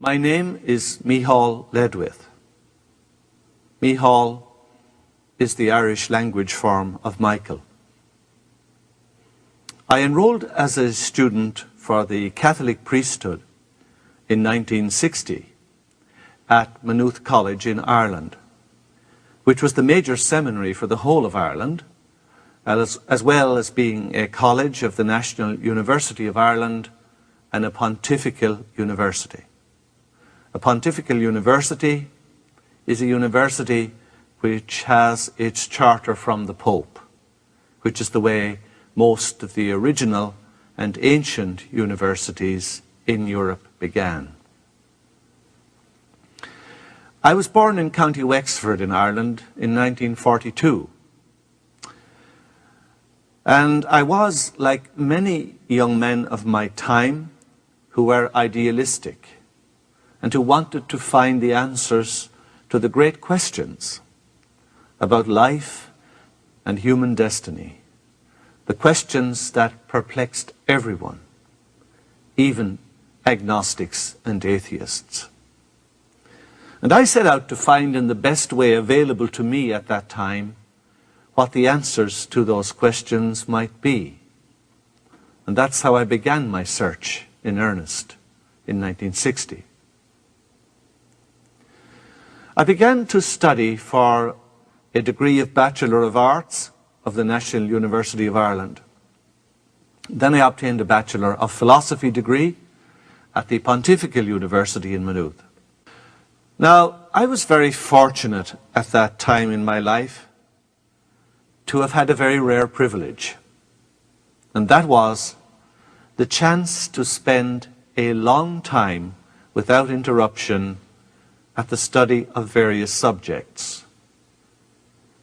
My name is Micheál Ledwith. Micheál is the Irish language form of Michael. I enrolled as a student for the Catholic priesthood in 1960 at Maynooth College in Ireland, which was the major seminary for the whole of Ireland, as well as being a college of the National University of Ireland and a pontifical university. A pontifical university is a university which has its charter from the Pope, which is the way most of the original and ancient universities in Europe began. I was born in County Wexford in Ireland in 1942. And I was, like many young men of my time, who were idealistic and who wanted to find the answers to the great questions about life and human destiny, the questions that perplexed everyone, even agnostics and atheists. And I set out to find in the best way available to me at that time what the answers to those questions might be. And that's how I began my search in earnest in 1960. I began to study for a degree of Bachelor of Arts of the National University of Ireland. Then I obtained a Bachelor of Philosophy degree at the Pontifical University in Maynooth. Now, I was very fortunate at that time in my life to have had a very rare privilege, and that was the chance to spend a long time without interruption at the study of various subjects: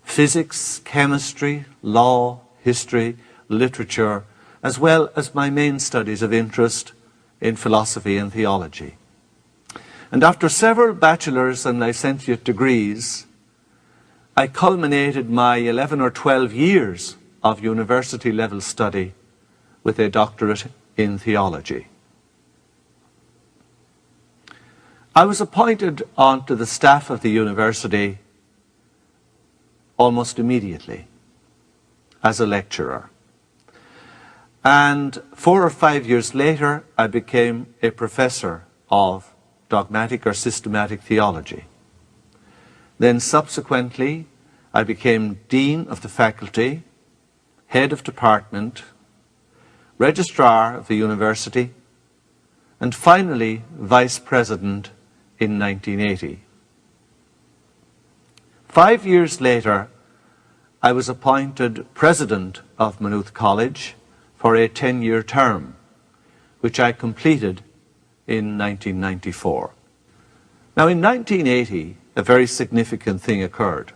physics, chemistry, law, history, literature, as well as my main studies of interest in philosophy and theology. And after several bachelor's and licentiate degrees, I culminated my 11 or 12 years of university-level study with a doctorate in theology. I was appointed onto the staff of the university almost immediately as a lecturer. And 4 or 5 years later, I became a professor of dogmatic or systematic theology. Then subsequently, I became Dean of the Faculty, Head of Department, Registrar of the University, and finally Vice President in 1980. 5 years later, I was appointed President of Maynooth College for a 10-year term, which I completed in 1994. Now, in 1980, a very significant thing occurred.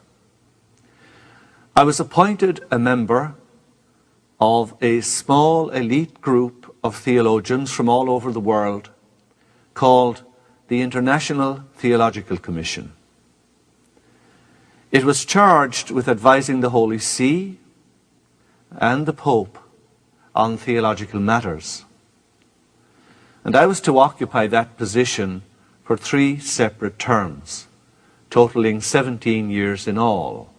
I was appointed a member of a small elite group of theologians from all over the world called the International Theological Commission. It was charged with advising the Holy See and the Pope on theological matters. And I was to occupy that position for 3 separate terms, totaling 17 years in all.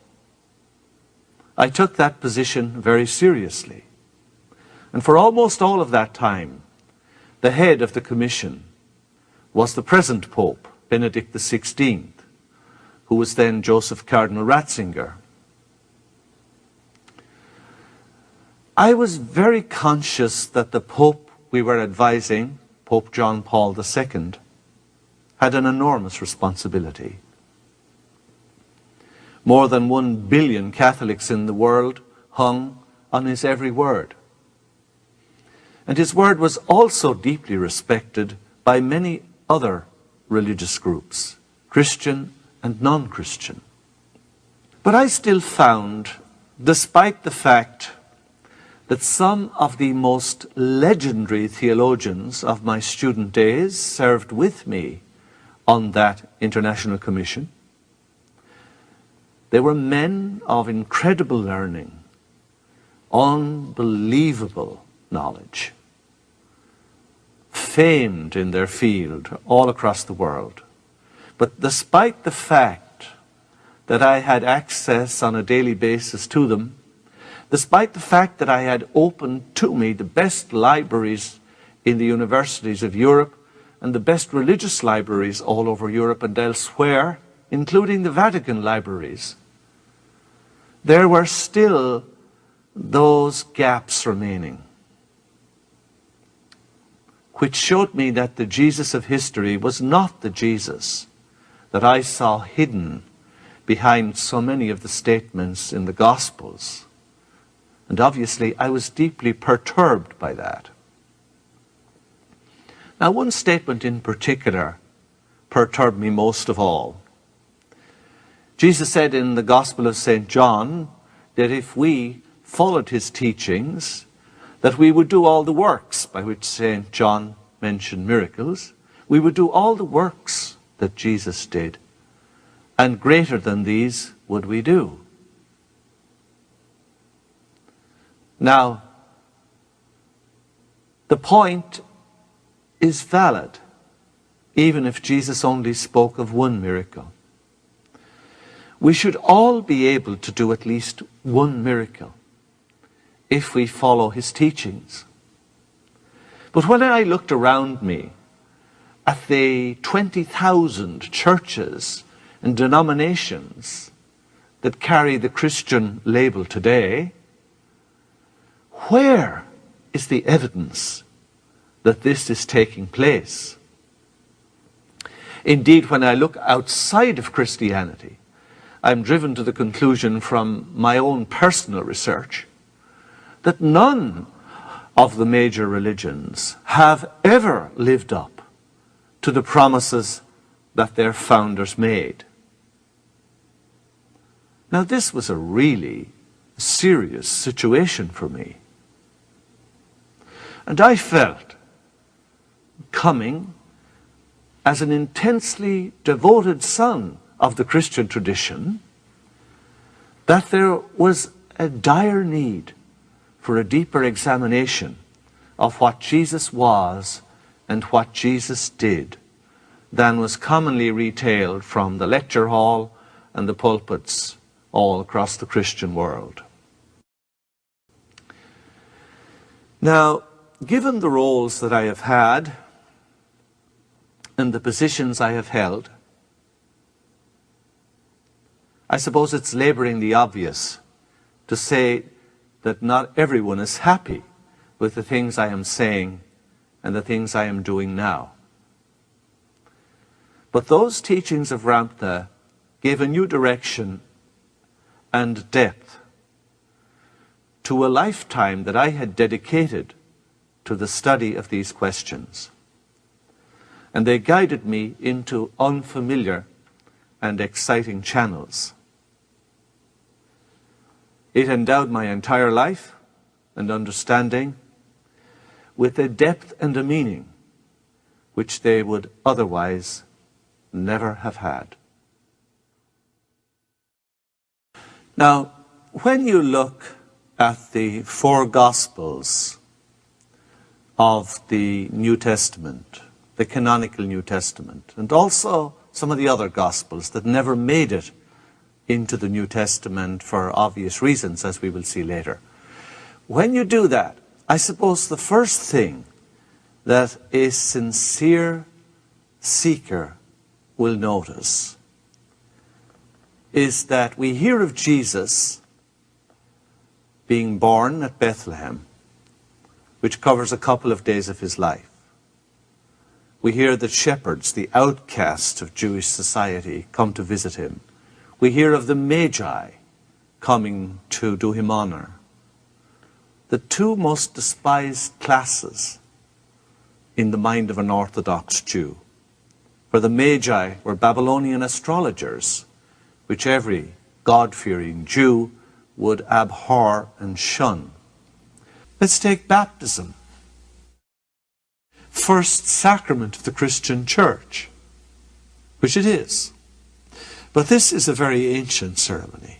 I took that position very seriously. And for almost all of that time, the head of the commission was the present Pope, Benedict XVI, who was then Joseph Cardinal Ratzinger. I was very conscious that the Pope we were advising, Pope John Paul II, had an enormous responsibility. More than 1 billion Catholics in the world hung on his every word. And his word was also deeply respected by many other religious groups, Christian and non-Christian. But I still found, despite the fact that some of the most legendary theologians of my student days served with me on that international commission, they were men of incredible learning, unbelievable knowledge, famed in their field all across the world. But despite the fact that I had access on a daily basis to them, despite the fact that I had opened to me the best libraries in the universities of Europe and the best religious libraries all over Europe and elsewhere, including the Vatican libraries, there were still those gaps remaining, which showed me that the Jesus of history was not the Jesus that I saw hidden behind so many of the statements in the Gospels. And obviously, I was deeply perturbed by that. Now, one statement in particular perturbed me most of all. Jesus said in the Gospel of St. John that if we followed his teachings, that we would do all the works, by which St. John mentioned miracles. We would do all the works that Jesus did, and greater than these would we do. Now, the point is valid, even if Jesus only spoke of one miracle. We should all be able to do at least one miracle if we follow his teachings. But when I looked around me at the 20,000 churches and denominations that carry the Christian label today, where is the evidence that this is taking place? Indeed, when I look outside of Christianity, I'm driven to the conclusion from my own personal research that none of the major religions have ever lived up to the promises that their founders made. Now, this was a really serious situation for me. And I felt, coming as an intensely devoted son of the Christian tradition, that there was a dire need for a deeper examination of what Jesus was and what Jesus did than was commonly retailed from the lecture hall and the pulpits all across the Christian world. Now, given the roles that I have had and the positions I have held, I suppose it's laboring the obvious to say that not everyone is happy with the things I am saying and the things I am doing now. But those teachings of Ramtha gave a new direction and depth to a lifetime that I had dedicated to the study of these questions. And they guided me into unfamiliar and exciting channels. It endowed my entire life and understanding with a depth and a meaning which they would otherwise never have had. Now, when you look at the four Gospels of the New Testament, the canonical New Testament, and also some of the other Gospels that never made it into the New Testament for obvious reasons, as we will see later. When you do that, I suppose the first thing that a sincere seeker will notice is that we hear of Jesus being born at Bethlehem, which covers a couple of days of his life. We hear that shepherds, the outcasts of Jewish society, come to visit him. We hear of the Magi coming to do him honor. The two most despised classes in the mind of an Orthodox Jew, where the Magi were Babylonian astrologers, which every God-fearing Jew would abhor and shun. Let's take baptism. First sacrament of the Christian Church, which it is. But this is a very ancient ceremony.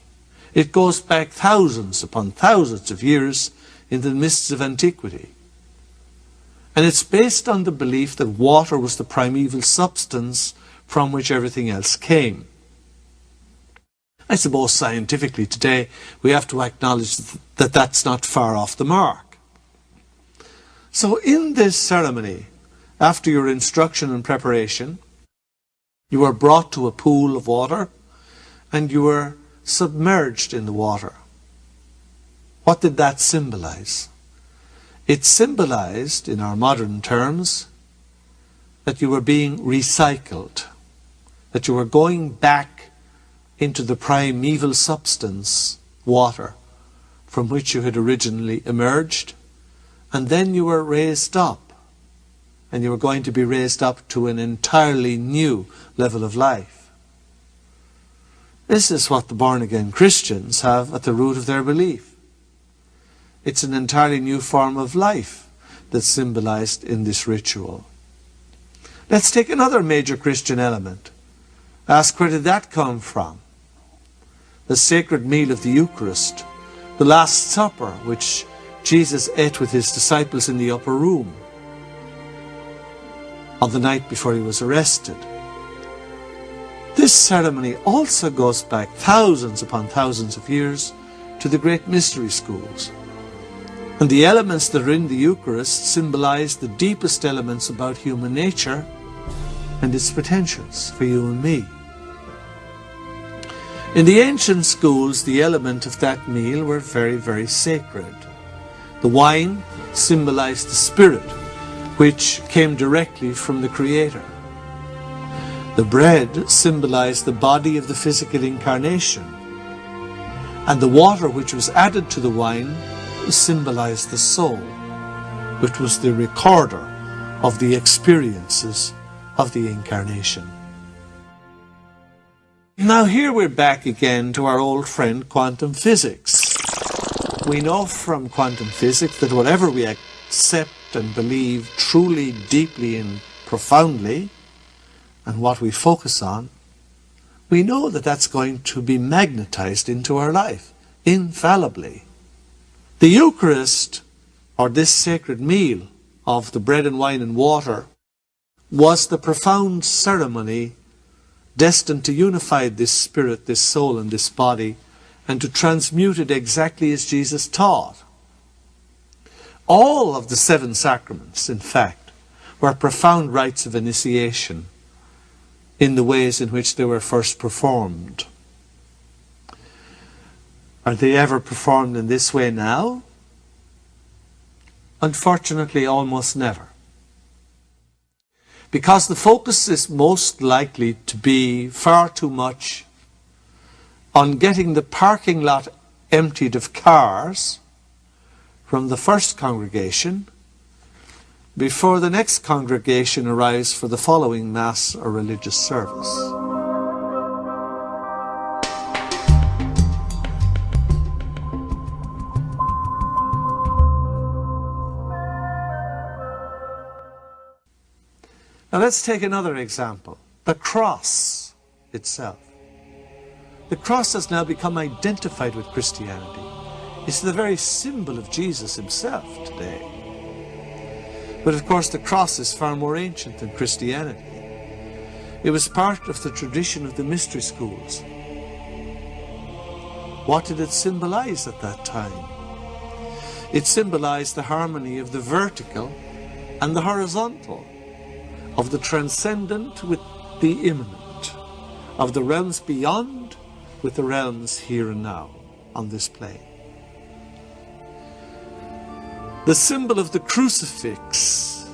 It goes back thousands upon thousands of years in the mists of antiquity. And it's based on the belief that water was the primeval substance from which everything else came. I suppose scientifically today we have to acknowledge that that's not far off the mark. So in this ceremony, after your instruction and preparation, you were brought to a pool of water and you were submerged in the water. What did that symbolize? It symbolized, in our modern terms, that you were being recycled, that you were going back into the primeval substance, water, from which you had originally emerged, and then you were raised up, and you were going to be raised up to an entirely new level of life. This is what the born-again Christians have at the root of their belief. It's an entirely new form of life that's symbolized in this ritual. Let's take another major Christian element. Ask, where did that come from? The sacred meal of the Eucharist, the Last Supper, which Jesus ate with his disciples in the upper room on the night before he was arrested. This ceremony also goes back thousands upon thousands of years to the great mystery schools. And the elements that are in the Eucharist symbolize the deepest elements about human nature and its potentials for you and me. In the ancient schools, the element of that meal were very, very sacred. The wine symbolized the Spirit, which came directly from the Creator. The bread symbolized the body of the physical incarnation. And the water which was added to the wine symbolized the soul, which was the recorder of the experiences of the incarnation. Now here we're back again to our old friend quantum physics. We know from quantum physics that whatever we accept and believe truly, deeply and profoundly, and what we focus on, we know that that's going to be magnetized into our life, infallibly. The Eucharist, or this sacred meal of the bread and wine and water, was the profound ceremony destined to unify this spirit, this soul and this body, and to transmute it exactly as Jesus taught. All of the 7 sacraments, in fact, were profound rites of initiation in the ways in which they were first performed. Are they ever performed in this way now? Unfortunately, almost never. Because the focus is most likely to be far too much on getting the parking lot emptied of cars from the first congregation before the next congregation arrives for the following Mass or religious service. Now let's take another example, the cross itself. The cross has now become identified with Christianity. It's the very symbol of Jesus himself today. But of course the cross is far more ancient than Christianity. It was part of the tradition of the mystery schools. What did it symbolize at that time? It symbolized the harmony of the vertical and the horizontal, of the transcendent with the immanent, of the realms beyond with the realms here and now on this plane. The symbol of the crucifix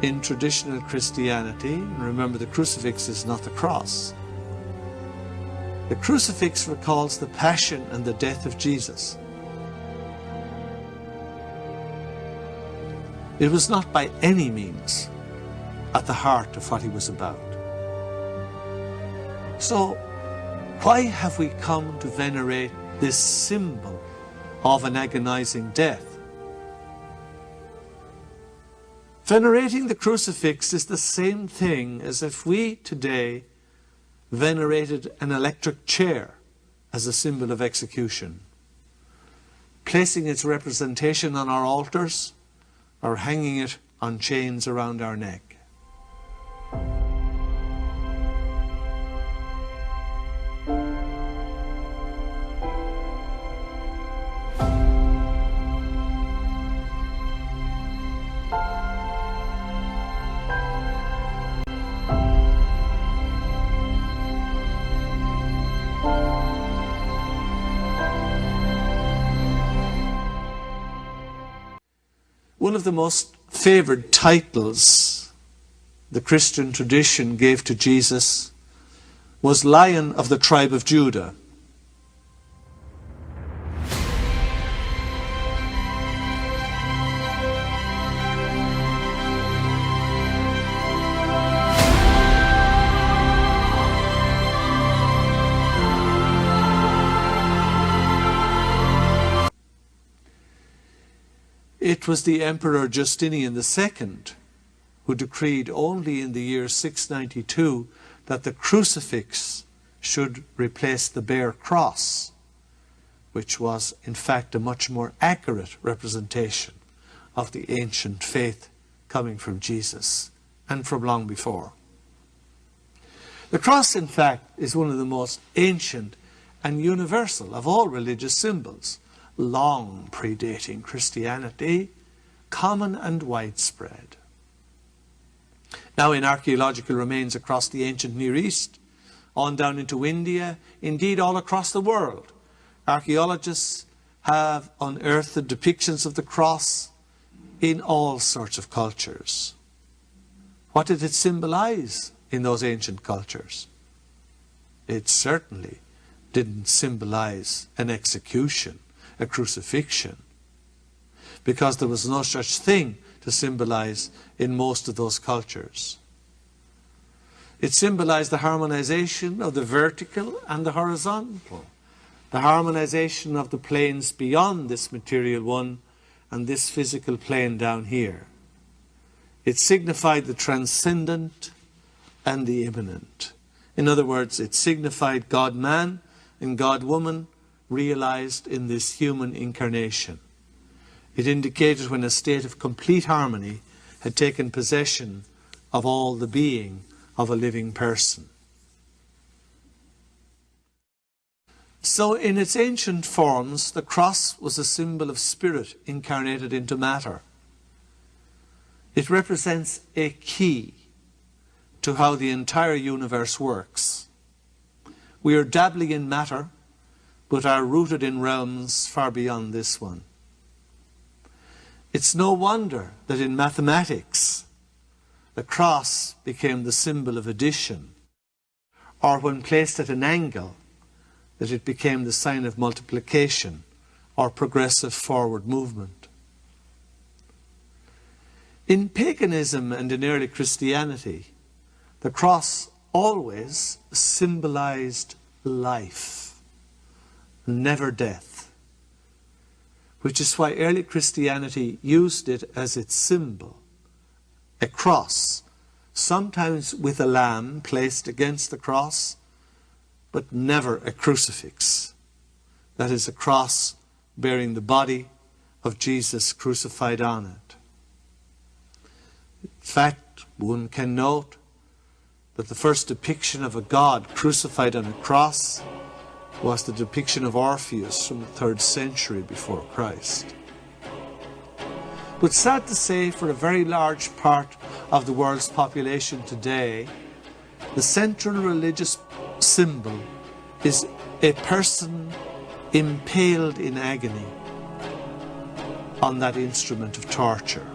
in traditional Christianity, and remember the crucifix is not the cross. The crucifix recalls the passion and the death of Jesus. It was not by any means at the heart of what he was about. So, why have we come to venerate this symbol of an agonizing death? Venerating the crucifix is the same thing as if we today venerated an electric chair as a symbol of execution, placing its representation on our altars or hanging it on chains around our neck. One of the most favored titles the Christian tradition gave to Jesus was Lion of the tribe of Judah. It was the Emperor Justinian II who decreed only in the year 692 that the crucifix should replace the bare cross, which was in fact a much more accurate representation of the ancient faith coming from Jesus and from long before. The cross, in fact, is one of the most ancient and universal of all religious symbols, long predating Christianity, common and widespread. Now, in archaeological remains across the ancient Near East, on down into India, indeed all across the world, archaeologists have unearthed the depictions of the cross in all sorts of cultures. What did it symbolize in those ancient cultures? It certainly didn't symbolize an execution, a crucifixion, because there was no such thing to symbolize in most of those cultures. It symbolized the harmonization of the vertical and the horizontal, the harmonization of the planes beyond this material one and this physical plane down here. It signified the transcendent and the immanent. In other words, it signified God-man and God-woman realized in this human incarnation. It indicated when a state of complete harmony had taken possession of all the being of a living person. So in its ancient forms, the cross was a symbol of spirit incarnated into matter. It represents a key to how the entire universe works. We are dabbling in matter, but are rooted in realms far beyond this one. It's no wonder that in mathematics, the cross became the symbol of addition, or when placed at an angle, that it became the sign of multiplication or progressive forward movement. In paganism and in early Christianity, the cross always symbolized life, never death, which is why early Christianity used it as its symbol, a cross, sometimes with a lamb placed against the cross, but never a crucifix. That is, a cross bearing the body of Jesus crucified on it. In fact, one can note that the first depiction of a God crucified on a cross was the depiction of Orpheus from the 3rd century before Christ. But sad to say, for a very large part of the world's population today, the central religious symbol is a person impaled in agony on that instrument of torture.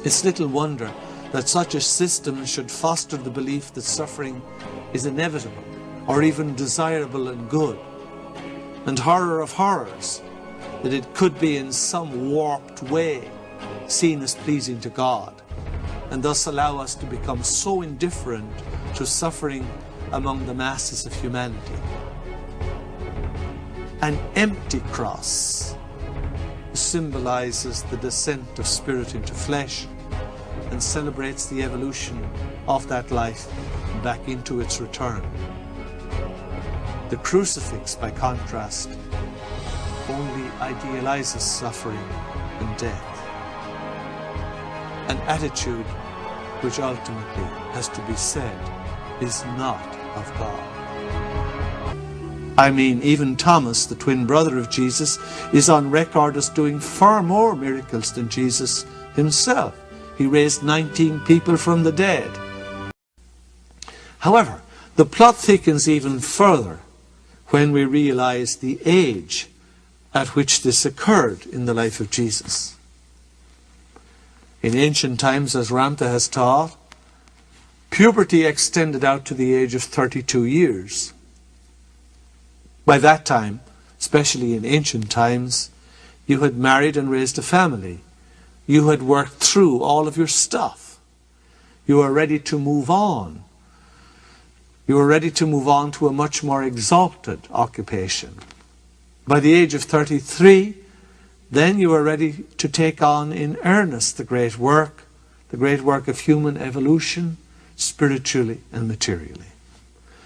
It's little wonder that such a system should foster the belief that suffering is inevitable or even desirable and good, and horror of horrors, that it could be in some warped way seen as pleasing to God, and thus allow us to become so indifferent to suffering among the masses of humanity. An empty cross symbolizes the descent of spirit into flesh and celebrates the evolution of that life back into its return. The crucifix, by contrast, only idealizes suffering and death. an attitude which ultimately has to be said is not of God. I mean, even Thomas, the twin brother of Jesus, is on record as doing far more miracles than Jesus himself. He raised 19 people from the dead. However, the plot thickens even further when we realize the age at which this occurred in the life of Jesus. In ancient times, as Ramtha has taught, puberty extended out to the age of 32 years. By that time, especially in ancient times, you had married and raised a family. You had worked through all of your stuff. You were ready to move on. You were ready to move on to a much more exalted occupation. By the age of 33, then you were ready to take on in earnest the great work of human evolution, spiritually and materially.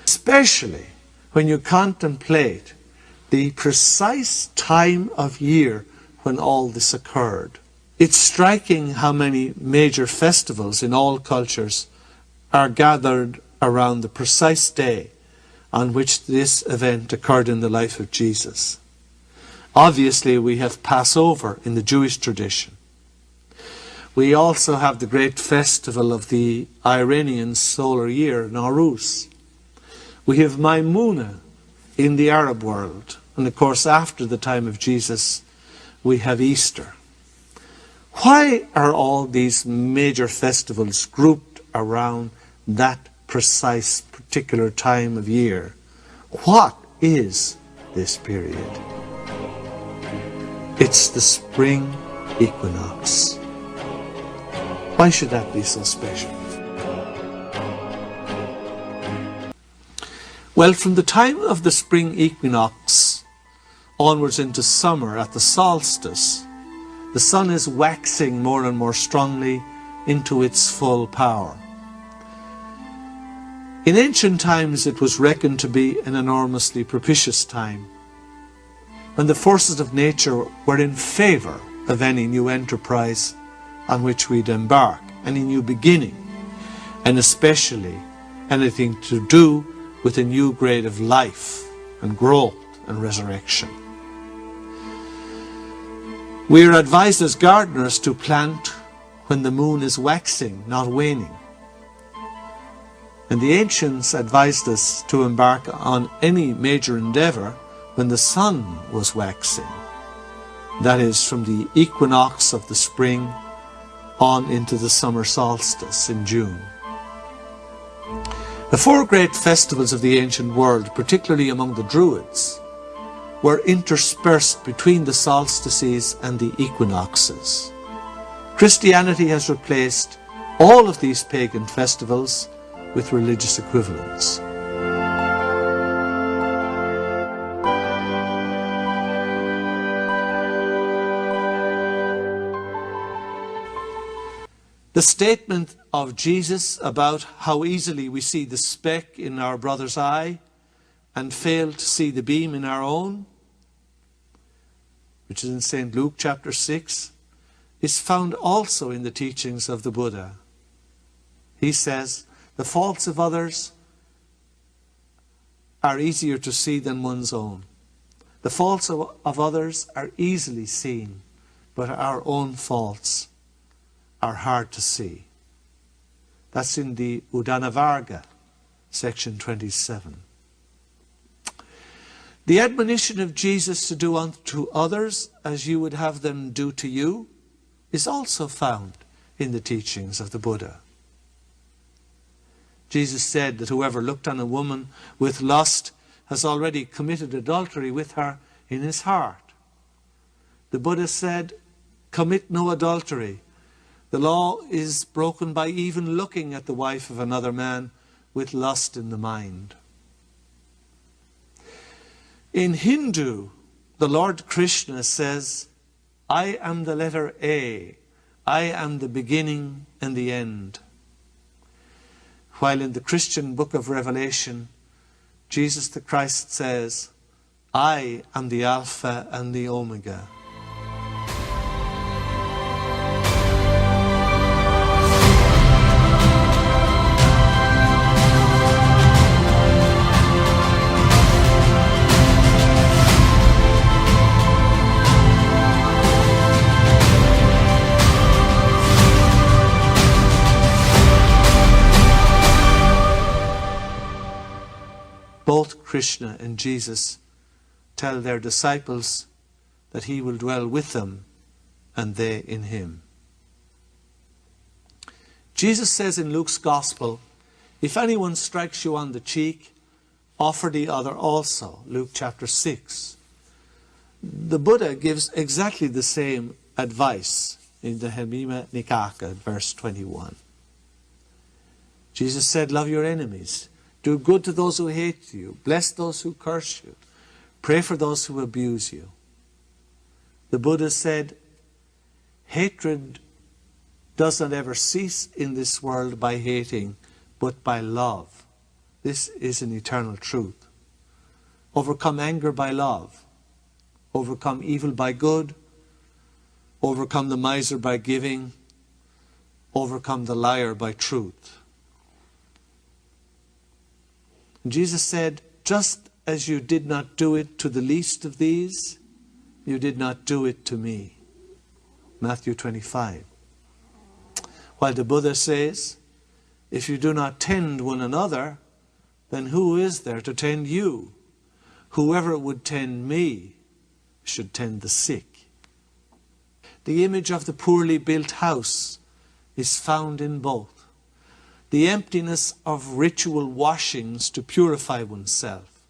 Especially when you contemplate the precise time of year when all this occurred. It's striking how many major festivals in all cultures are gathered around the precise day on which this event occurred in the life of Jesus. Obviously, we have Passover in the Jewish tradition. We also have the great festival of the Iranian solar year, Nowruz. We have Maimuna in the Arab world. And of course, after the time of Jesus, we have Easter. Why are all these major festivals grouped around that precise particular time of year? What is this period? It's the spring equinox. Why should that be so special? Well, from the time of the spring equinox onwards into summer at the solstice, the sun is waxing more and more strongly into its full power. In ancient times, it was reckoned to be an enormously propitious time, when the forces of nature were in favour of any new enterprise on which we'd embark, any new beginning, and especially anything to do with a new grade of life and growth and resurrection. We are advised as gardeners to plant when the moon is waxing, not waning. And the ancients advised us to embark on any major endeavour when the sun was waxing. That is, from the equinox of the spring on into the summer solstice in June. The four great festivals of the ancient world, particularly among the Druids, were interspersed between the solstices and the equinoxes. Christianity has replaced all of these pagan festivals with religious equivalents. The statement of Jesus about how easily we see the speck in our brother's eye and fail to see the beam in our own, which is in St. Luke chapter 6, is found also in the teachings of the Buddha. He says, the faults of others are easier to see than one's own. The faults of others are easily seen, but our own faults are hard to see. That's in the Udanavarga, section 27. The admonition of Jesus to do unto others as you would have them do to you is also found in the teachings of the Buddha. Jesus said that whoever looked on a woman with lust has already committed adultery with her in his heart. The Buddha said, commit no adultery. The law is broken by even looking at the wife of another man with lust in the mind. In Hindu, the Lord Krishna says, I am the letter A. I am the beginning and the end. While in the Christian book of Revelation, Jesus the Christ says, I am the Alpha and the Omega. Both Krishna and Jesus tell their disciples that he will dwell with them and they in him. Jesus says in Luke's Gospel, if anyone strikes you on the cheek, offer the other also. Luke chapter 6. The Buddha gives exactly the same advice in the Hemima Nikaka, verse 21. Jesus said, love your enemies. Do good to those who hate you. Bless those who curse you. Pray for those who abuse you. The Buddha said, hatred does not ever cease in this world by hating, but by love. This is an eternal truth. Overcome anger by love. Overcome evil by good. Overcome the miser by giving. Overcome the liar by truth. And Jesus said, just as you did not do it to the least of these, you did not do it to me. Matthew 25. While the Buddha says, if you do not tend one another, then who is there to tend you? Whoever would tend me should tend the sick. The image of the poorly built house is found in both. The emptiness of ritual washings to purify oneself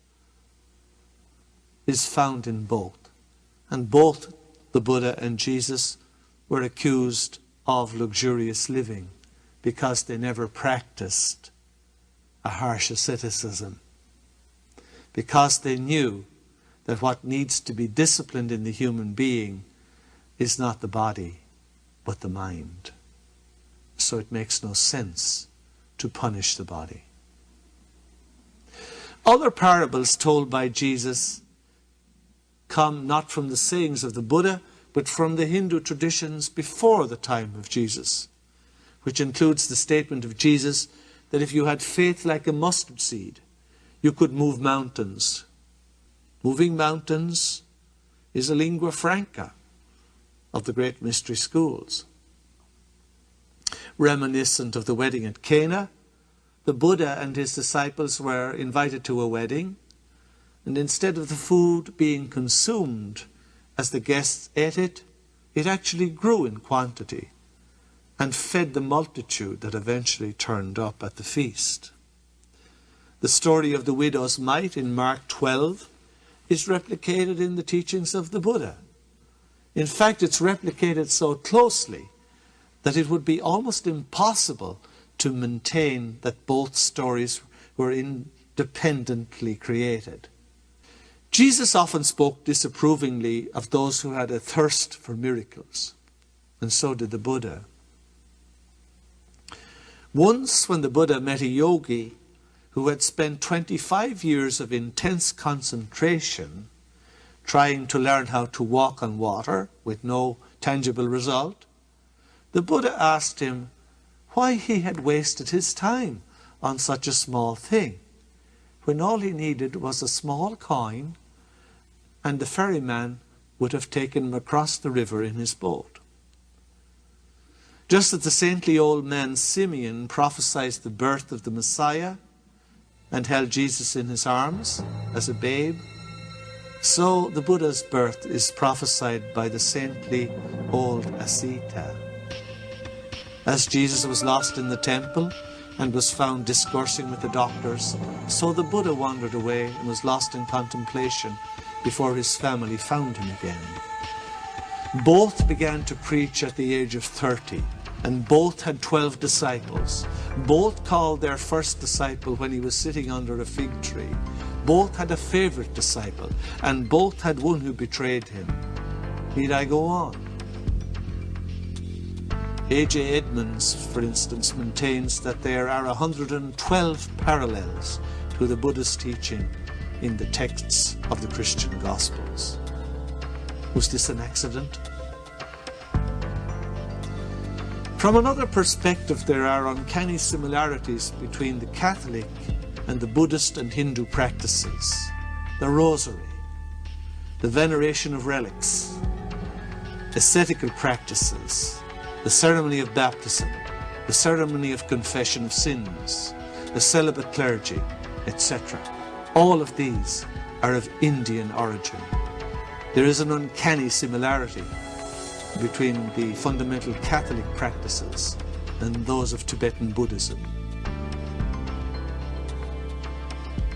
is found in both. And both the Buddha and Jesus were accused of luxurious living because they never practiced a harsh asceticism. Because they knew that what needs to be disciplined in the human being is not the body, but the mind. So it makes no sense to punish the body. Other parables told by Jesus come not from the sayings of the Buddha, but from the Hindu traditions before the time of Jesus, which includes the statement of Jesus that if you had faith like a mustard seed, you could move mountains. Moving mountains is a lingua franca of the great mystery schools. Reminiscent of the wedding at Cana, the Buddha and his disciples were invited to a wedding, and instead of the food being consumed as the guests ate it, it actually grew in quantity and fed the multitude that eventually turned up at the feast. The story of the widow's mite in Mark 12 is replicated in the teachings of the Buddha. In fact, it's replicated so closely that it would be almost impossible to maintain that both stories were independently created. Jesus often spoke disapprovingly of those who had a thirst for miracles, and so did the Buddha. Once, when the Buddha met a yogi who had spent 25 years of intense concentration trying to learn how to walk on water with no tangible result, the Buddha asked him why he had wasted his time on such a small thing, when all he needed was a small coin and the ferryman would have taken him across the river in his boat. Just as the saintly old man Simeon prophesied the birth of the Messiah and held Jesus in his arms as a babe, so the Buddha's birth is prophesied by the saintly old Asita. As Jesus was lost in the temple and was found discoursing with the doctors, so the Buddha wandered away and was lost in contemplation before his family found him again. Both began to preach at the age of 30, and both had 12 disciples. Both called their first disciple when he was sitting under a fig tree. Both had a favorite disciple, and both had one who betrayed him. Need I go on? A.J. Edmonds, for instance, maintains that there are 112 parallels to the Buddha's teaching in the texts of the Christian Gospels. Was this an accident? From another perspective, there are uncanny similarities between the Catholic and the Buddhist and Hindu practices. The rosary, the veneration of relics, ascetical practices, the ceremony of baptism, the ceremony of confession of sins, the celibate clergy, etc. All of these are of Indian origin. There is an uncanny similarity between the fundamental Catholic practices and those of Tibetan Buddhism.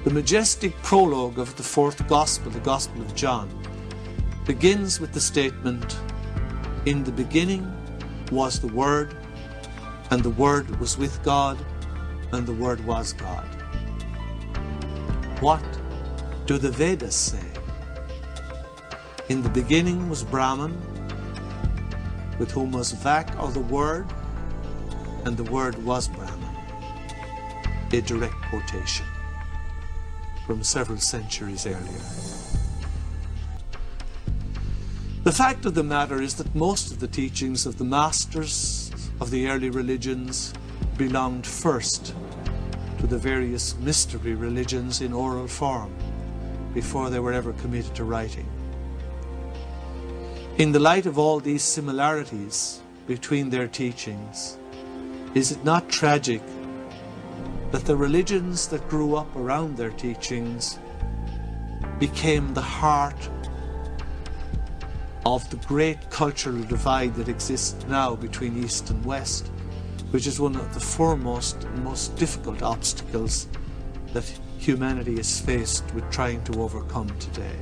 The majestic prologue of the fourth Gospel, the Gospel of John, begins with the statement, "In the beginning was the Word, and the Word was with God, and the Word was God." What do the Vedas say? In the beginning was Brahman, with whom was Vak, or the Word, and the Word was Brahman. A direct quotation from several centuries earlier. The fact of the matter is that most of the teachings of the masters of the early religions belonged first to the various mystery religions in oral form before they were ever committed to writing. In the light of all these similarities between their teachings, is it not tragic that the religions that grew up around their teachings became the heart of the great cultural divide that exists now between East and West, which is one of the foremost and most difficult obstacles that humanity is faced with trying to overcome today.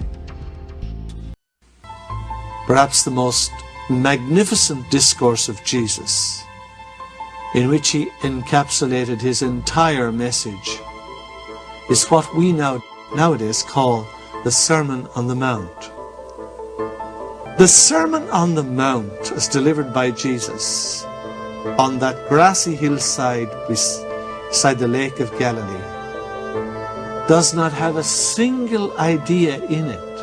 Perhaps the most magnificent discourse of Jesus, in which he encapsulated his entire message, is what we nowadays call the Sermon on the Mount. The Sermon on the Mount, as delivered by Jesus on that grassy hillside beside the Lake of Galilee, does not have a single idea in it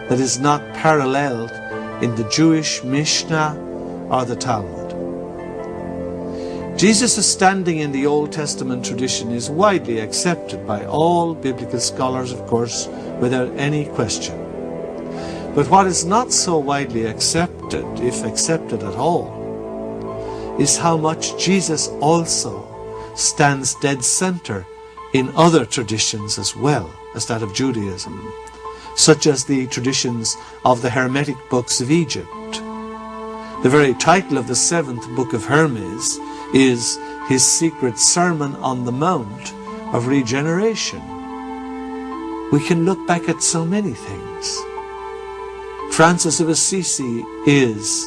that is not paralleled in the Jewish Mishnah or the Talmud. Jesus' standing in the Old Testament tradition is widely accepted by all biblical scholars, of course, without any question. But what is not so widely accepted, if accepted at all, is how much Jesus also stands dead center in other traditions as well as that of Judaism, such as the traditions of the Hermetic books of Egypt. The very title of the seventh book of Hermes is his secret Sermon on the Mount of Regeneration. We can look back at so many things. Francis of Assisi is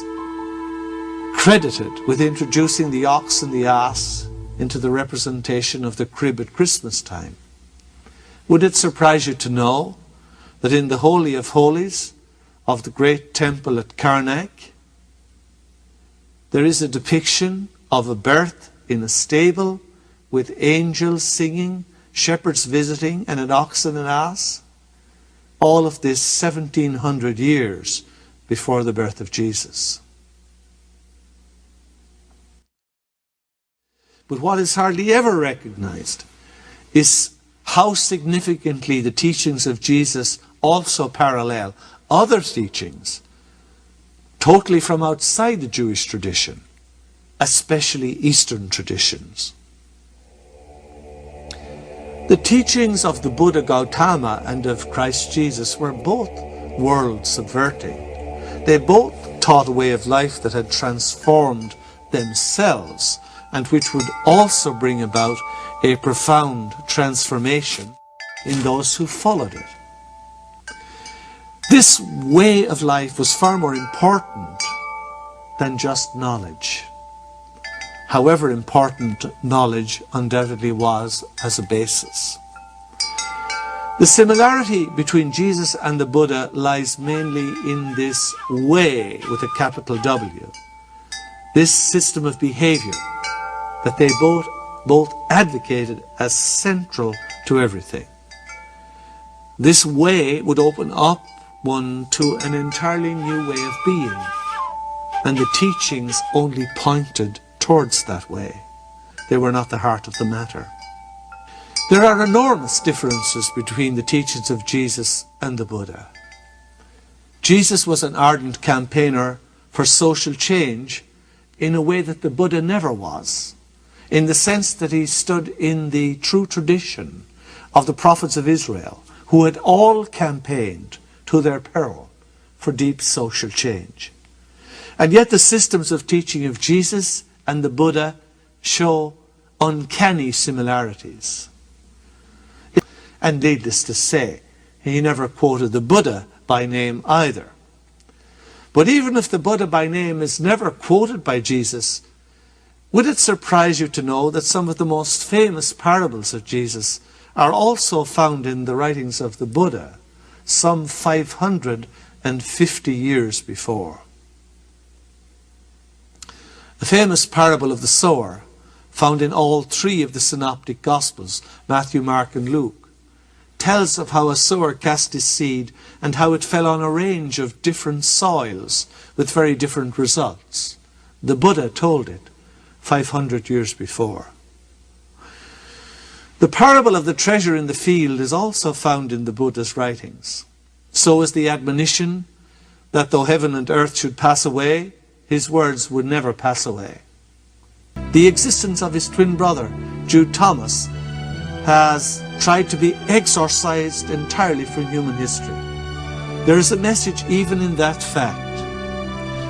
credited with introducing the ox and the ass into the representation of the crib at Christmas time. Would it surprise you to know that in the Holy of Holies of the great temple at Karnak, there is a depiction of a birth in a stable with angels singing, shepherds visiting, and an ox and an ass? All of this 1700 years before the birth of Jesus. But what is hardly ever recognized is how significantly the teachings of Jesus also parallel other teachings totally from outside the Jewish tradition, especially Eastern traditions. The teachings of the Buddha Gautama and of Christ Jesus were both world subverting. They both taught a way of life that had transformed themselves and which would also bring about a profound transformation in those who followed it. This way of life was far more important than just knowledge. However important knowledge undoubtedly was as a basis. The similarity between Jesus and the Buddha lies mainly in this way with a capital W, this system of behavior that they both advocated as central to everything. This way would open up one to an entirely new way of being, and the teachings only pointed towards that way. They were not the heart of the matter. There are enormous differences between the teachings of Jesus and the Buddha. Jesus was an ardent campaigner for social change in a way that the Buddha never was, in the sense that he stood in the true tradition of the prophets of Israel, who had all campaigned to their peril for deep social change. And yet the systems of teaching of Jesus and the Buddha show uncanny similarities. And needless to say, he never quoted the Buddha by name either. But even if the Buddha by name is never quoted by Jesus, would it surprise you to know that some of the most famous parables of Jesus are also found in the writings of the Buddha, some 550 years before? The famous parable of the sower, found in all three of the synoptic Gospels, Matthew, Mark and Luke, tells of how a sower cast his seed and how it fell on a range of different soils with very different results. The Buddha told it 500 years before. The parable of the treasure in the field is also found in the Buddha's writings. So is the admonition that though heaven and earth should pass away, his words would never pass away. The existence of his twin brother, Jude Thomas, has tried to be exorcised entirely from human history. There is a message even in that fact.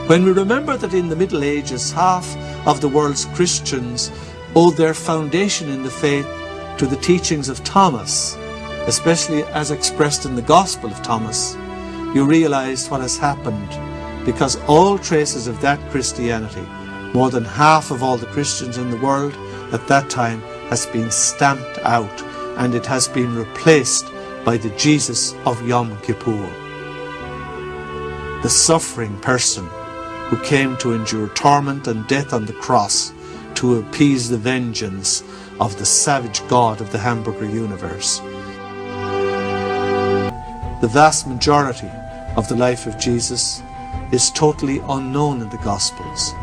When we remember that in the Middle Ages, half of the world's Christians owed their foundation in the faith to the teachings of Thomas, especially as expressed in the Gospel of Thomas, you realize what has happened, because all traces of that Christianity, more than half of all the Christians in the world at that time, has been stamped out, and it has been replaced by the Jesus of Yom Kippur, the suffering person who came to endure torment and death on the cross to appease the vengeance of the savage God of the hamburger universe. The vast majority of the life of Jesus is totally unknown in the Gospels.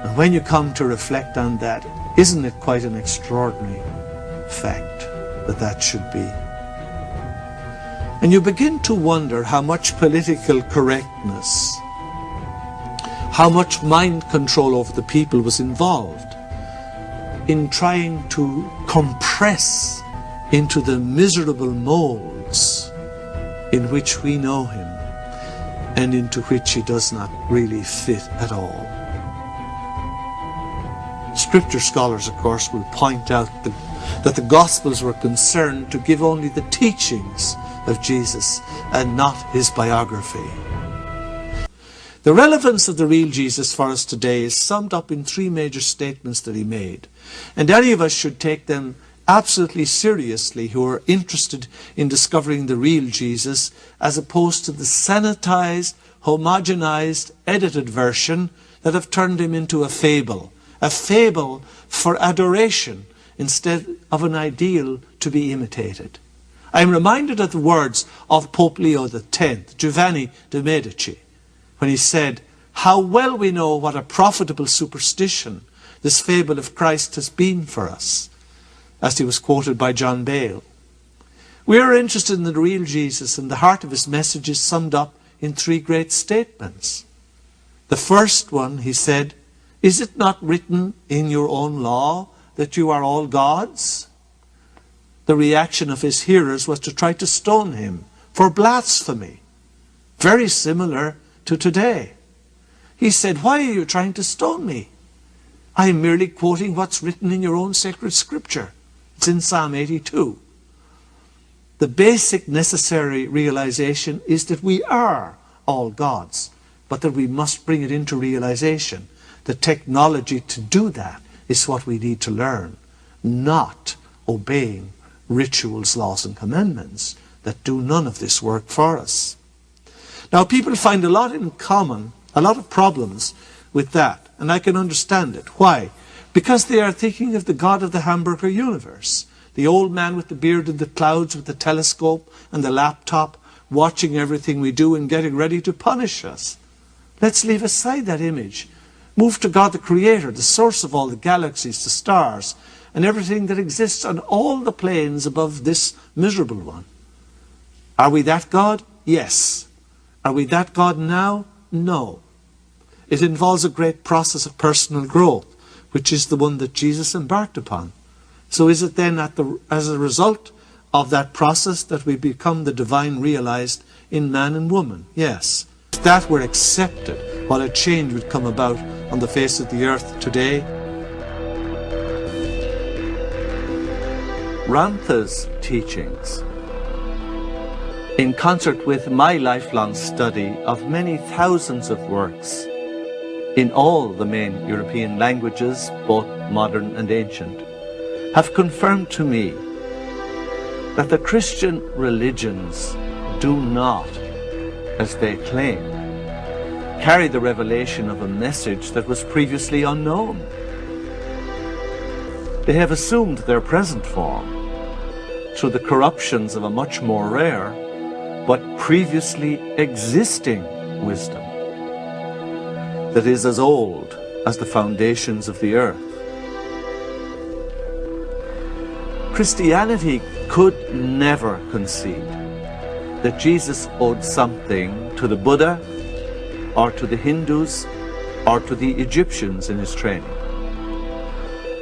And when you come to reflect on that, isn't it quite an extraordinary fact that that should be? And you begin to wonder how much political correctness, how much mind control over the people was involved in trying to compress into the miserable molds in which we know him and into which he does not really fit at all. Scripture scholars, of course, will point out that the Gospels were concerned to give only the teachings of Jesus and not his biography. The relevance of the real Jesus for us today is summed up in three major statements that he made, and any of us should take them absolutely seriously who are interested in discovering the real Jesus, as opposed to the sanitized, homogenized, edited version that have turned him into a fable for adoration instead of an ideal to be imitated. I am reminded of the words of Pope Leo X, Giovanni de' Medici, when he said, "How well we know what a profitable superstition this fable of Christ has been for us," as he was quoted by John Bale. We are interested in the real Jesus, and the heart of his message is summed up in three great statements. The first one, he said, "Is it not written in your own law that you are all gods?" The reaction of his hearers was to try to stone him for blasphemy, very similar to today. He said, "Why are you trying to stone me? I am merely quoting what's written in your own sacred scripture. It's in Psalm 82. The basic necessary realization is that we are all gods, but that we must bring it into realization. The technology to do that is what we need to learn, not obeying rituals, laws and commandments that do none of this work for us. Now, people find a lot in common, a lot of problems with that, and I can understand it. Why? Because they are thinking of the God of the hamburger universe, the old man with the beard in the clouds with the telescope and the laptop, watching everything we do and getting ready to punish us. Let's leave aside that image. Move to God the Creator, the source of all the galaxies, the stars, and everything that exists on all the planes above this miserable one. Are we that God? Yes. Are we that God now? No. It involves a great process of personal growth, which is the one that Jesus embarked upon So is it then as a result of that process that we become the divine realized in man and woman? Yes. If that were accepted, what a change would come about on the face of the earth today. Rantha's teachings, in concert with my lifelong study of many thousands of works in all the main European languages, both modern and ancient, have confirmed to me that the Christian religions do not, as they claim, carry the revelation of a message that was previously unknown. They have assumed their present form through the corruptions of a much more rare but previously existing wisdom that is as old as the foundations of the earth. Christianity could never concede that Jesus owed something to the Buddha or to the Hindus or to the Egyptians in his training,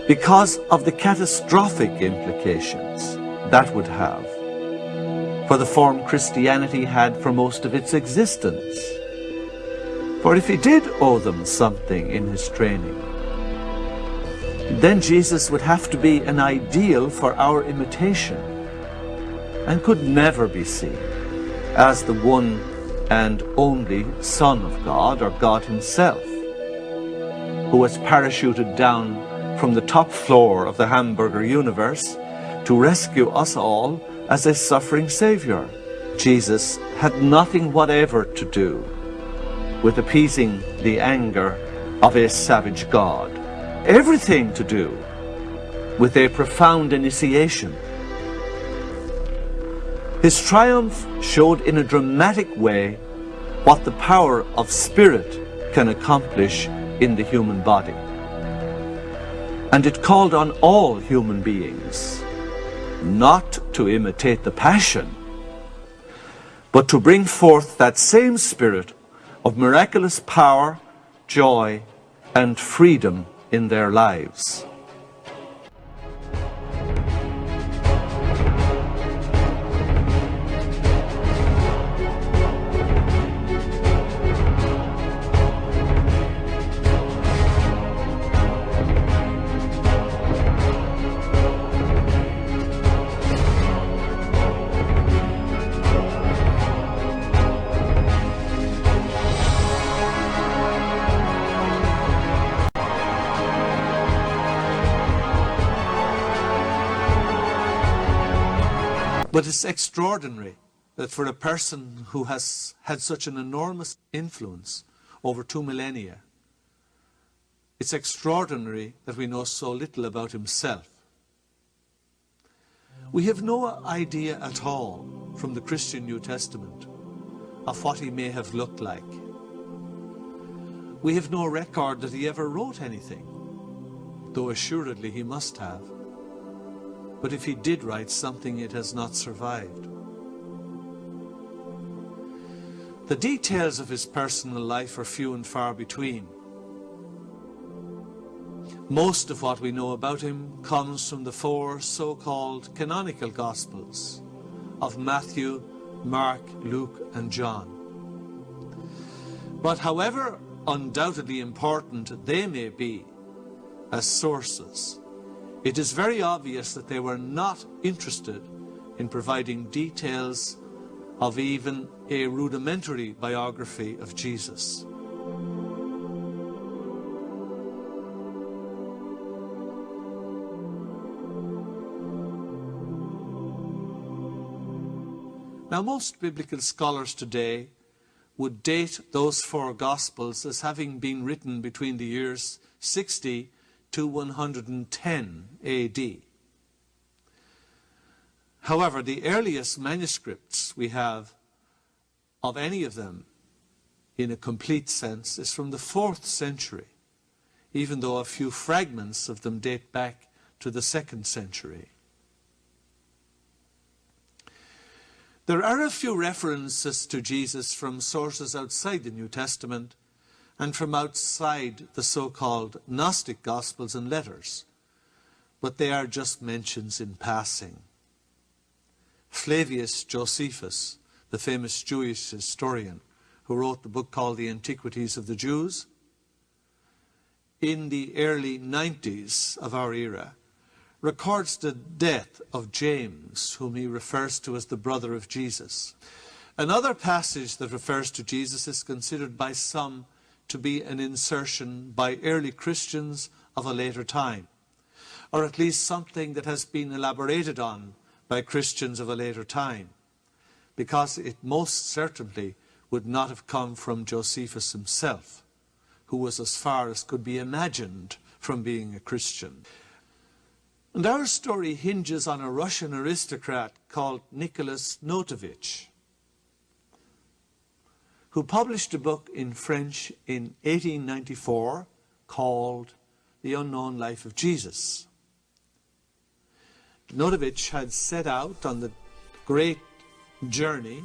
because of the catastrophic implications that would have for the form Christianity had for most of its existence. For if he did owe them something in his training, then Jesus would have to be an ideal for our imitation and could never be seen as the one and only Son of God, or God himself, who was parachuted down from the top floor of the hamburger universe to rescue us all as a suffering Savior. Jesus had nothing whatever to do with appeasing the anger of a savage God. Everything to do with a profound initiation. His triumph showed in a dramatic way what the power of spirit can accomplish in the human body. And it called on all human beings not to imitate the passion, but to bring forth that same spirit of miraculous power, joy, and freedom in their lives. But it's extraordinary that for a person who has had such an enormous influence over 2 millennia, it's extraordinary that we know so little about himself. We have no idea at all from the Christian New Testament of what he may have looked like. We have no record that he ever wrote anything, though assuredly he must have. But if he did write something, it has not survived. The details of his personal life are few and far between. Most of what we know about him comes from the 4 so-called canonical Gospels of Matthew, Mark, Luke, and John. But however undoubtedly important they may be as sources, it is very obvious that they were not interested in providing details of even a rudimentary biography of Jesus. Now, most biblical scholars today would date those 4 Gospels as having been written between the years 60 to 110 AD. However, the earliest manuscripts we have of any of them in a complete sense is from the 4th century, even though a few fragments of them date back to the 2nd century. There are a few references to Jesus from sources outside the New Testament and from outside the so-called Gnostic Gospels and letters. but they are just mentions in passing. Flavius Josephus, the famous Jewish historian who wrote the book called The Antiquities of the Jews, in the early 90s of our era, records the death of James, whom he refers to as the brother of Jesus. Another passage that refers to Jesus is considered by some to be an insertion by early Christians of a later time, or at least something that has been elaborated on by Christians of a later time, because it most certainly would not have come from Josephus himself, who was as far as could be imagined from being a Christian. And our story hinges on a Russian aristocrat called Nicholas Notovich, who published a book in French in 1894 called The Unknown Life of Jesus. Notovich had set out on the great journey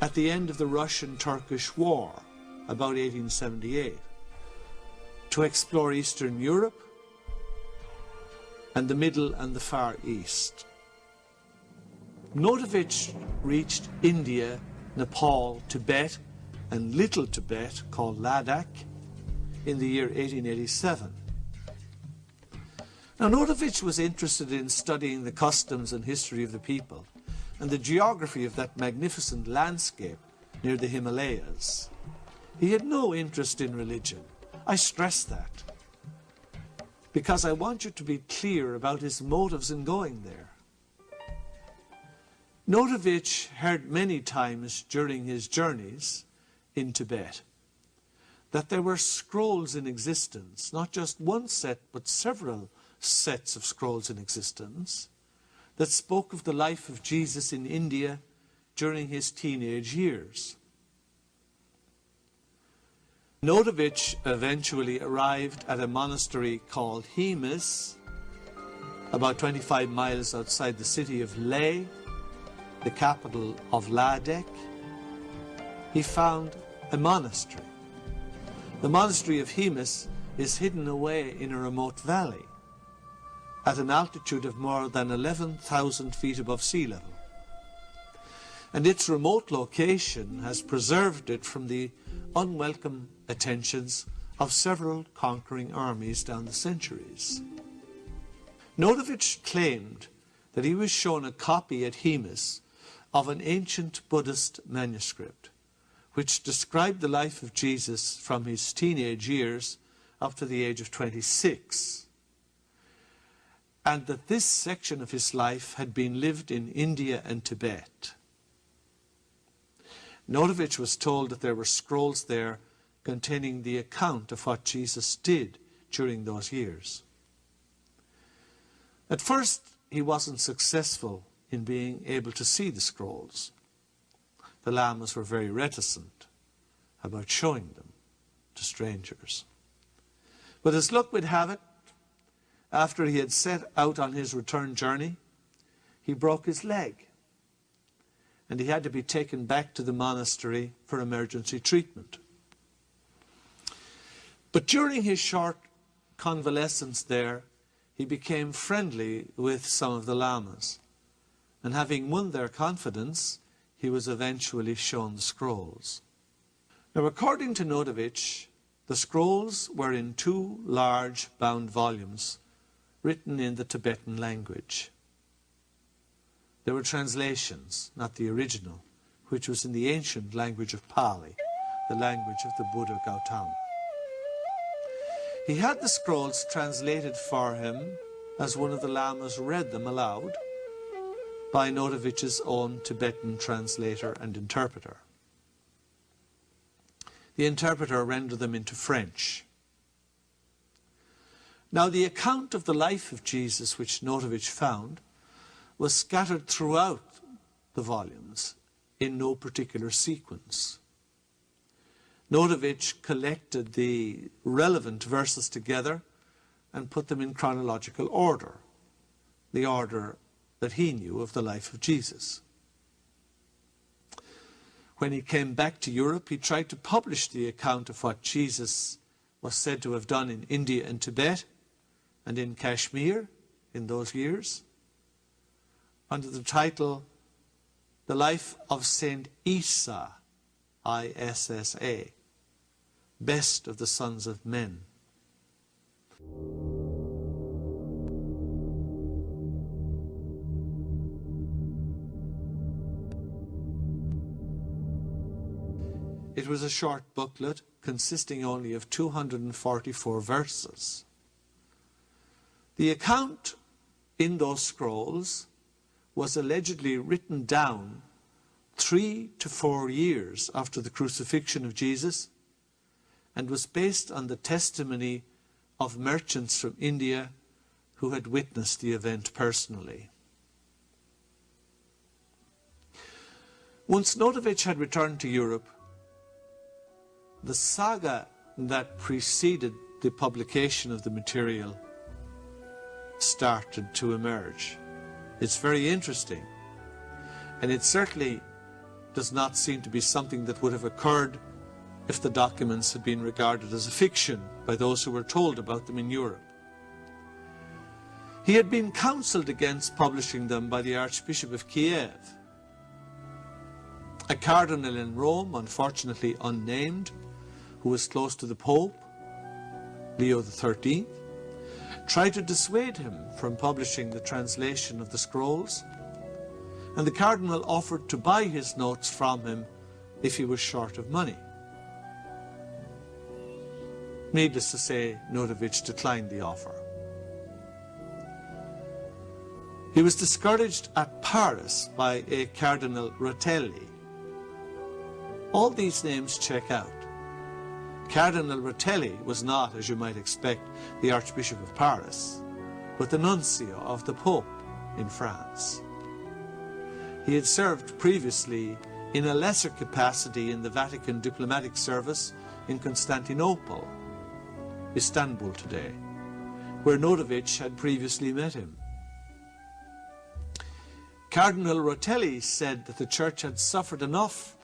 at the end of the Russian-Turkish War, about 1878, to explore Eastern Europe and the Middle and the Far East. Notovich reached India, Nepal, Tibet, and Little Tibet, called Ladakh, in the year 1887. Now, Notovich was interested in studying the customs and history of the people and the geography of that magnificent landscape near the Himalayas. He had no interest in religion. I stress that, because I want you to be clear about his motives in going there. Notovich heard many times during his journeys in Tibet that there were scrolls in existence, not just one set, but several sets of scrolls in existence, that spoke of the life of Jesus in India during his teenage years. Notovich eventually arrived at a monastery called Hemis, about 25 miles outside the city of Leh, the capital of Ladakh. He found a monastery. The monastery of Hemis is hidden away in a remote valley at an altitude of more than 11,000 feet above sea level. And its remote location has preserved it from the unwelcome attentions of several conquering armies down the centuries. Notovich claimed that he was shown a copy at Hemis of an ancient Buddhist manuscript which described the life of Jesus from his teenage years up to the age of 26, and that this section of his life had been lived in India and Tibet. Notovich was told that there were scrolls there containing the account of what Jesus did during those years. At first, he wasn't successful in being able to see the scrolls. The lamas were very reticent about showing them to strangers. But as luck would have it, after he had set out on his return journey, he broke his leg, and he had to be taken back to the monastery for emergency treatment. But during his short convalescence there, he became friendly with some of the lamas, and having won their confidence, he was eventually shown the scrolls. Now, according to Notovich, the scrolls were in two large bound volumes written in the Tibetan language. They were translations, not the original, which was in the ancient language of Pali, the language of the Buddha Gautama. He had the scrolls translated for him as one of the lamas read them aloud by Notovich's own Tibetan translator and interpreter. The interpreter rendered them into French. Now, the account of the life of Jesus which Notovich found was scattered throughout the volumes in no particular sequence. Notovich collected the relevant verses together and put them in chronological order, the order that he knew of the life of Jesus. When he came back to Europe, he tried to publish the account of what Jesus was said to have done in India and Tibet and in Kashmir, in those years under the title The Life of Saint Issa, Issa, Best of the Sons of Men. It was a short booklet consisting only of 244 verses. The account in those scrolls was allegedly written down 3 to 4 years after the crucifixion of Jesus and was based on the testimony of merchants from India who had witnessed the event personally. Once Notovich had returned to Europe, the saga that preceded the publication of the material started to emerge. It's very interesting, and it certainly does not seem to be something that would have occurred if the documents had been regarded as a fiction by those who were told about them in Europe. He had been counselled against publishing them by the Archbishop of Kiev. A cardinal in Rome, unfortunately unnamed, who was close to the Pope, Leo XIII, tried to dissuade him from publishing the translation of the scrolls, and the cardinal offered to buy his notes from him if he was short of money. Needless to say, Notovich declined the offer. He was discouraged at Paris by a Cardinal Rotelli. All these names check out. Cardinal Rotelli was not, as you might expect, the Archbishop of Paris, but the nuncio of the Pope in France. He had served previously in a lesser capacity in the Vatican diplomatic service in Constantinople, Istanbul today, where Notovich had previously met him. Cardinal Rotelli said that the Church had suffered enough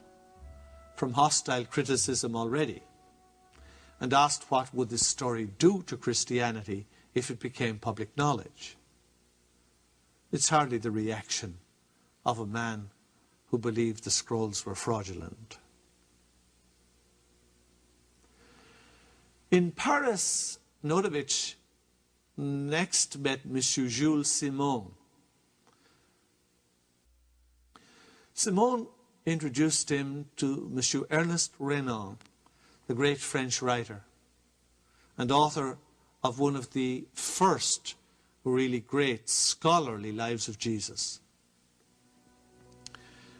from hostile criticism already, and asked what would this story do to Christianity if it became public knowledge. It's hardly the reaction of a man who believed the scrolls were fraudulent. In Paris, Notovich next met Monsieur Jules Simon. Simon introduced him to Monsieur Ernest Renan, the great French writer and author of one of the first really great scholarly lives of Jesus.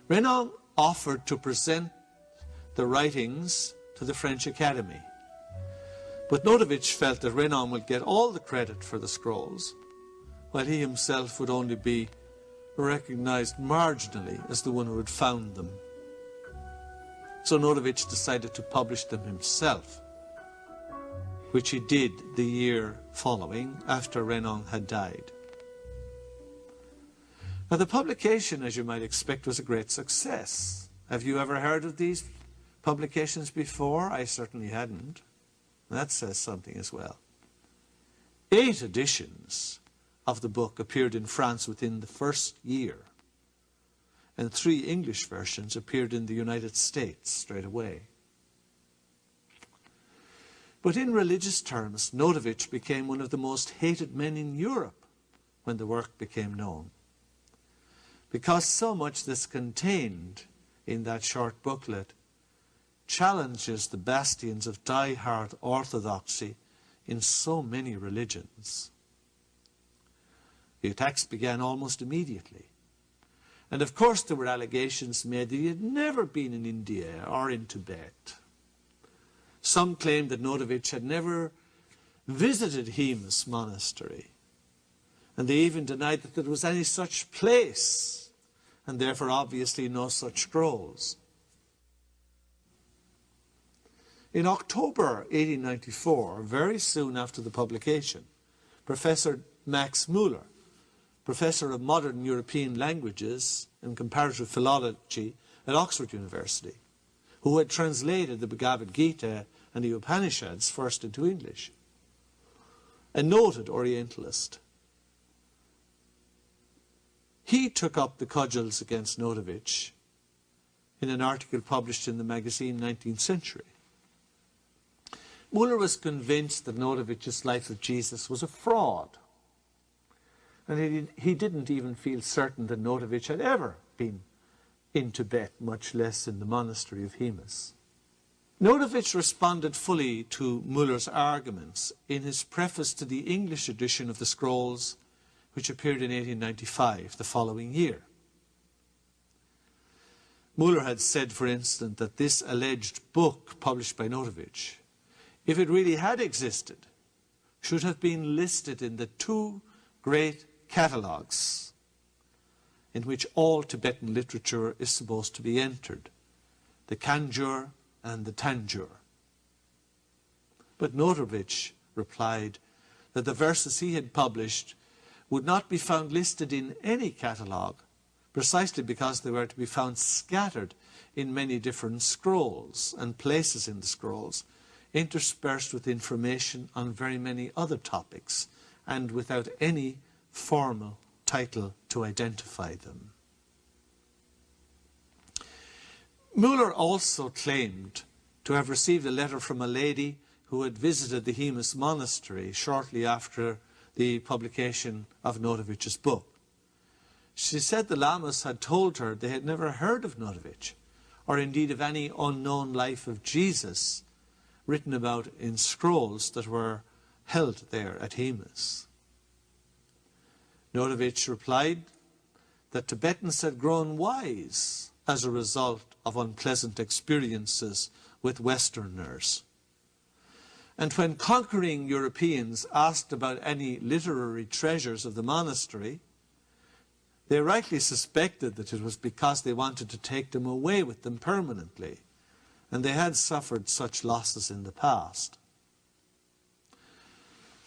Renan offered to present the writings to the French Academy, but Notovich felt that Renan would get all the credit for the scrolls, while he himself would only be recognized marginally as the one who had found them. So Notovich decided to publish them himself, which he did the year following, after Renan had died. Now, the publication, as you might expect, was a great success. Have you ever heard of these publications before? I certainly hadn't. That says something as well. 8 editions of the book appeared in France within the first year, and 3 English versions appeared in the United States straight away. But in religious terms, Notovich became one of the most hated men in Europe when the work became known, because so much that's contained in that short booklet challenges the bastions of die-hard orthodoxy in so many religions. The attacks began almost immediately. And of course there were allegations made that he had never been in India or in Tibet. Some claimed that Notovich had never visited Hemus Monastery, and they even denied that there was any such place, and therefore obviously no such scrolls. In October 1894, very soon after the publication, Professor Max Müller, Professor of Modern European Languages and Comparative Philology at Oxford University, who had translated the Bhagavad Gita and the Upanishads first into English, a noted Orientalist, He took up the cudgels against Notovich in an article published in the magazine 19th Century. Muller was convinced that Notovich's Life of Jesus was a fraud. And he didn't even feel certain that Notovich had ever been in Tibet, much less in the monastery of Hemus. Notovich responded fully to Muller's arguments in his preface to the English edition of the Scrolls, which appeared in 1895, the following year. Muller had said, for instance, that this alleged book published by Notovich, if it really had existed, should have been listed in the two great catalogues in which all Tibetan literature is supposed to be entered, the Kanjur and the Tanjur. But Notovich replied that the verses he had published would not be found listed in any catalogue, precisely because they were to be found scattered in many different scrolls and places in the scrolls, interspersed with information on very many other topics and without any formal title to identify them. Muller also claimed to have received a letter from a lady who had visited the Hemus monastery shortly after the publication of Notovich's book. She said the lamas had told her they had never heard of Notovich, or indeed of any unknown life of Jesus written about in scrolls that were held there at Hemus. Notovich replied that Tibetans had grown wise as a result of unpleasant experiences with Westerners. And when conquering Europeans asked about any literary treasures of the monastery, they rightly suspected that it was because they wanted to take them away with them permanently, and they had suffered such losses in the past.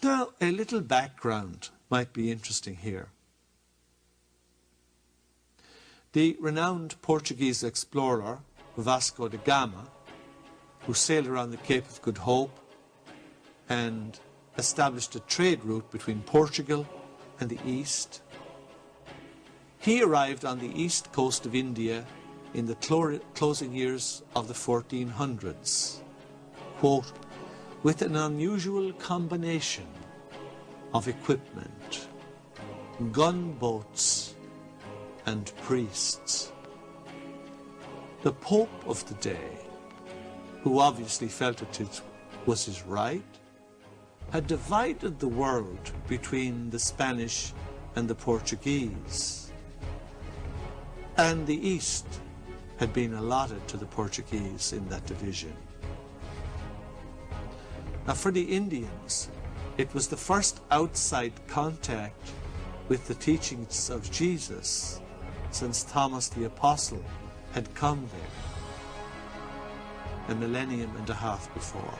Now, a little background might be interesting here. The renowned Portuguese explorer Vasco da Gama, who sailed around the Cape of Good Hope and established a trade route between Portugal and the East, he arrived on the east coast of India in the closing years of the 1400s, quote, with an unusual combination of equipment, gunboats and priests. The Pope of the day, who obviously felt it was his right, had divided the world between the Spanish and the Portuguese, and the East had been allotted to the Portuguese in that division. Now, for the Indians, it was the first outside contact with the teachings of Jesus since Thomas the Apostle had come there a millennium and a half before.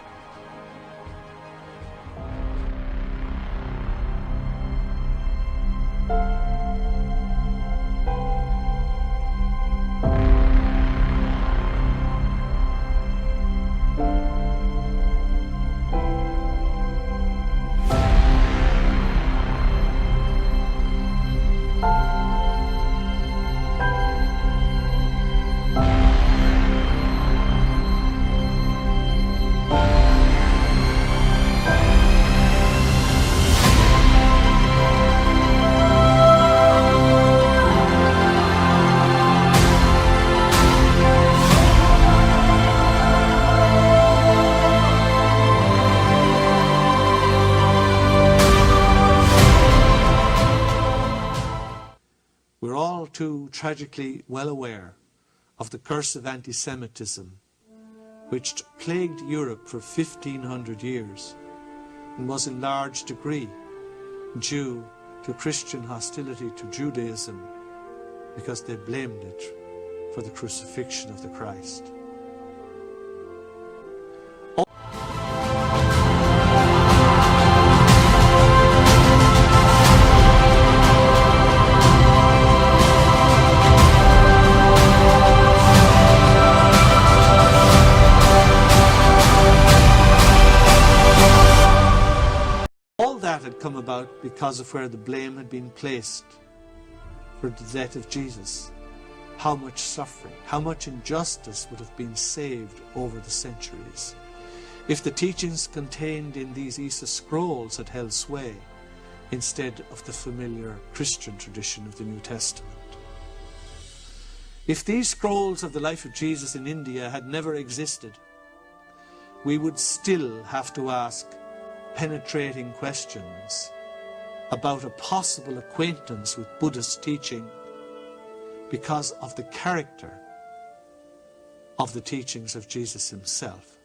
Too tragically well aware of the curse of anti-Semitism which plagued Europe for 1500 years and was in large degree due to Christian hostility to Judaism because they blamed it for the crucifixion of the Christ. Come about because of where the blame had been placed for the death of Jesus, how much suffering, how much injustice would have been saved over the centuries if the teachings contained in these Isa scrolls had held sway instead of the familiar Christian tradition of the New Testament. If these scrolls of the life of Jesus in India had never existed, we would still have to ask penetrating questions about a possible acquaintance with Buddhist teaching because of the character of the teachings of Jesus himself.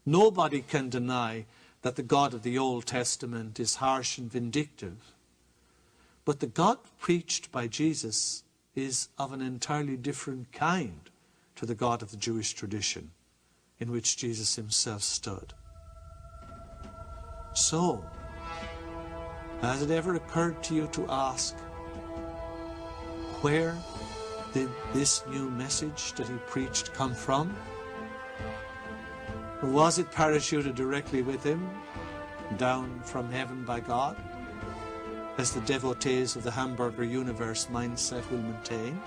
Nobody can deny that the God of the Old Testament is harsh and vindictive, but the God preached by Jesus is of an entirely different kind to the God of the Jewish tradition in which Jesus himself stood. So, has it ever occurred to you to ask, where did this new message that he preached come from? Or was it parachuted directly with him, down from heaven by God, as the devotees of the hamburger universe mindset will maintain?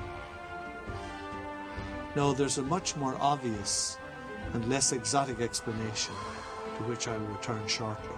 No, there's a much more obvious and less exotic explanation, to which I will return shortly.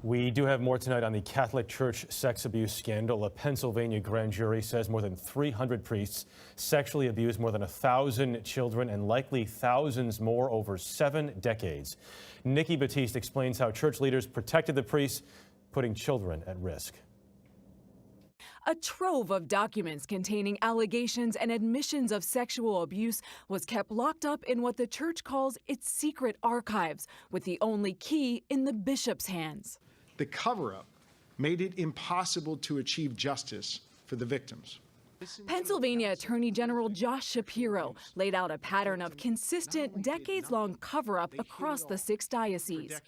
We do have more tonight on the Catholic Church sex abuse scandal. A Pennsylvania grand jury says more than 300 priests sexually abused more than 1,000 children and likely thousands more over 7 decades. Nikki Batiste explains how church leaders protected the priests, putting children at risk. A trove of documents containing allegations and admissions of sexual abuse was kept locked up in what the church calls its secret archives, with the only key in the bishop's hands. The cover-up made it impossible to achieve justice for the victims. Pennsylvania Attorney General Josh Shapiro laid out a pattern of consistent, decades-long cover-up across the 6 dioceses.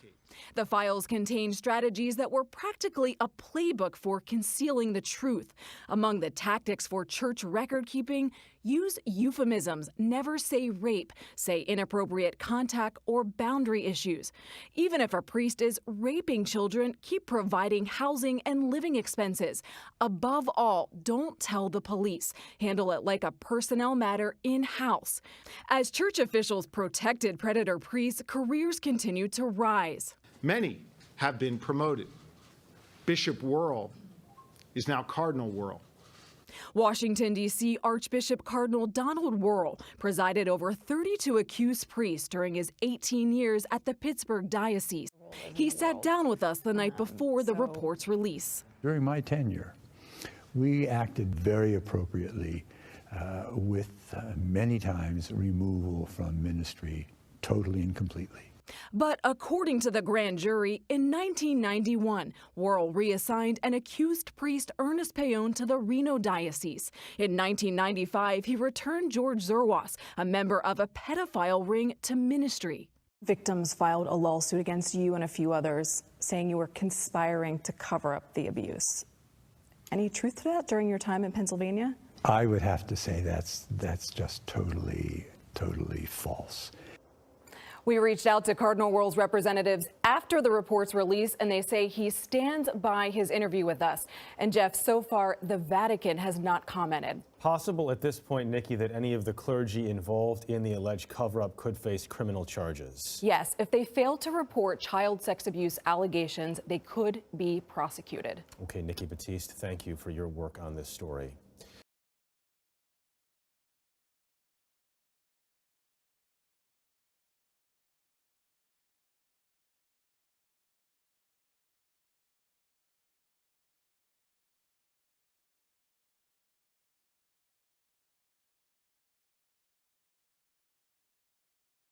The files contained strategies that were practically a playbook for concealing the truth. Among the tactics for church record-keeping, use euphemisms, never say rape, say inappropriate contact or boundary issues. Even if a priest is raping children, keep providing housing and living expenses. Above all, don't tell the police. Handle it like a personnel matter in-house. As church officials protected predator priests, careers continued to rise. Many have been promoted. Bishop Wuerl is now Cardinal Wuerl. Washington, D.C. Archbishop Cardinal Donald Wuerl presided over 32 accused priests during his 18 years at the Pittsburgh Diocese. He sat down with us the night before the report's release. During my tenure, we acted very appropriately with many times removal from ministry totally and completely. But according to the grand jury, in 1991, Wuerl reassigned an accused priest, Ernest Payon, to the Reno Diocese. In 1995, he returned George Zerwas, a member of a pedophile ring, to ministry. Victims filed a lawsuit against you and a few others, saying you were conspiring to cover up the abuse. Any truth to that during your time in Pennsylvania? I would have to say that's just totally false. We reached out to Cardinal Wuerl's representatives after the report's release, and they say he stands by his interview with us. And Jeff, so far, the Vatican has not commented. Possible at this point, Nikki, that any of the clergy involved in the alleged cover-up could face criminal charges. Yes, if they fail to report child sex abuse allegations, they could be prosecuted. Okay, Nikki Batiste, thank you for your work on this story.